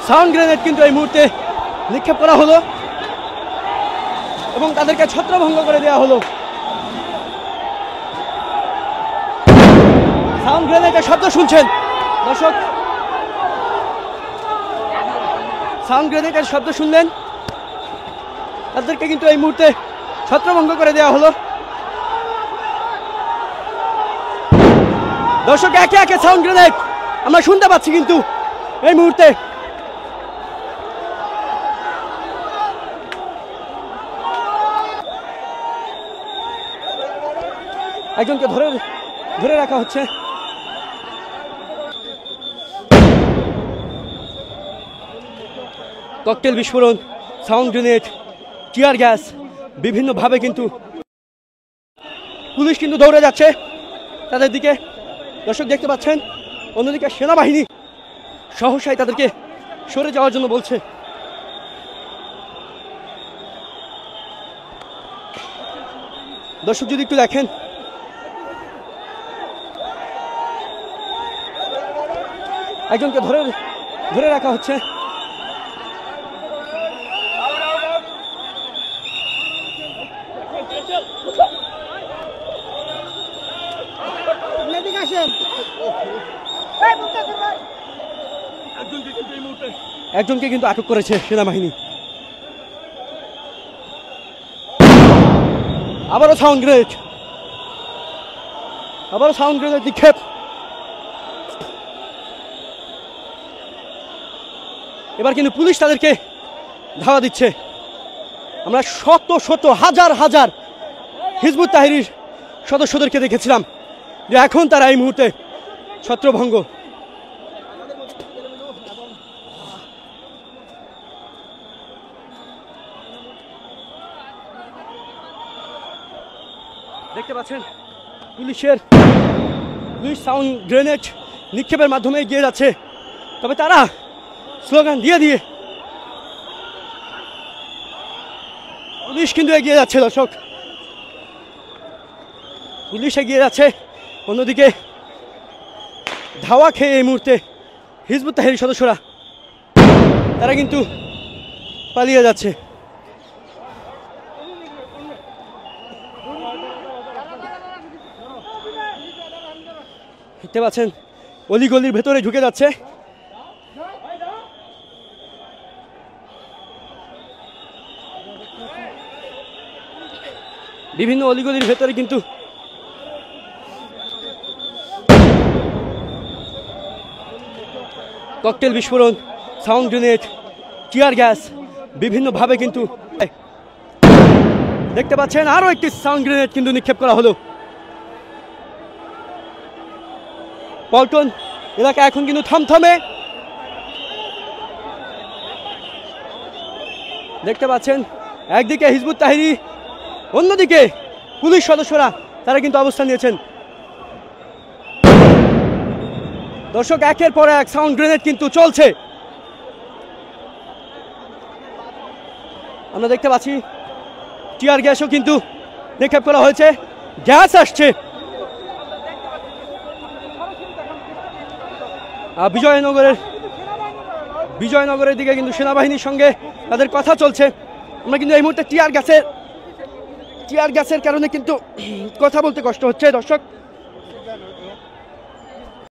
Sound grenade কিন্তু এই মুহূর্তে নিক্ষেপ করা হলো এবং তাদেরকে ছত্রভঙ্গ করে দেওয়া হলো। সাউন্ড গ্রেনেডের শব্দ শুনছেন দর্শক, সাউন্ড গ্রেনেডের শব্দ শুনলেন, তাদেরকে কিন্তু এই মুহূর্তে ছত্রভঙ্গ করে দেওয়া হলো। দর্শক একে একে সাউন্ড গ্রেনেড আমরা শুনতে পাচ্ছি কিন্তু এই মুহূর্তে। একজনকে ধরে রাখা হচ্ছে। ককটেল বিস্ফোরণ, সাউন্ড গ্রেনেড, টিয়ার গ্যাস, বিভিন্নভাবে কিন্তু পুলিশ কিন্তু দৌড়ে যাচ্ছে তাদের দিকে। দর্শক দেখতে পাচ্ছেন, অন্যদিকে সেনাবাহিনী সহসাই তাদেরকে সরে যাওয়ার জন্য বলছে। দর্শক যদি একটু দেখেন, একজনকে ধরে রাখা হচ্ছে। একজনকে কিন্তু আটক করেছে সেনাবাহিনী। আবারও সাউন্ড গ্রেনেড নিক্ষেপ। এবার কিন্তু পুলিশ তাদেরকে ধাওয়া দিচ্ছে। আমরা শত শত হাজার হাজার হিজবুত তাহরির সদস্যদেরকে দেখেছিলাম যে এখন তারা এই মুহূর্তে ছত্রভঙ্গ। দেখতে পাচ্ছেন পুলিশ সাউন্ড গ্রেনেড নিক্ষেপের মাধ্যমে এগিয়ে যাচ্ছে, তবে তারা স্লোগান দিয়ে পুলিশ কিন্তু এগিয়ে যাচ্ছে। দর্শক, পুলিশ এগিয়ে যাচ্ছে, অন্যদিকে ধাওয়া খেয়ে এই মুহূর্তে হিজবুত তাহরির সদস্যরা তারা কিন্তু পালিয়ে যাচ্ছে। দেখতে পাচ্ছেন অলিগলির ভেতরে ঢুকে যাচ্ছে। বিভিন্ন অলিগলির ভেতরে কিন্তু ককটেল বিস্ফোরণ, সাউন্ড গ্রেনেড, টিয়ার গ্যাস, বিভিন্নভাবে কিন্তু দেখতে পাচ্ছেন আরো একটি সাউন্ড গ্রেনেড কিন্তু নিক্ষেপ করা হলো। পল্টন এলাকা এখন কিন্তু থমথমে। দেখতে পাচ্ছেন একদিকে হিজবুত তাহরি, অন্যদিকে পুলিশ সদস্যরা তারা কিন্তু অবস্থান নিয়েছেন। দর্শক একের পর এক সাউন্ড গ্রেনেড কিন্তু চলছে। আমরা দেখতে পাচ্ছি টিয়ার গ্যাসও কিন্তু নিক্ষেপ করা হয়েছে, গ্যাস আসছে। বিজয়নগরের দিকে কিন্তু সেনাবাহিনীর সঙ্গে তাদের কথা চলছে। আমরা কিন্তু এই মুহূর্তে টিয়ার গ্যাসের কারণে কিন্তু কথা বলতে কষ্ট হচ্ছে দর্শক।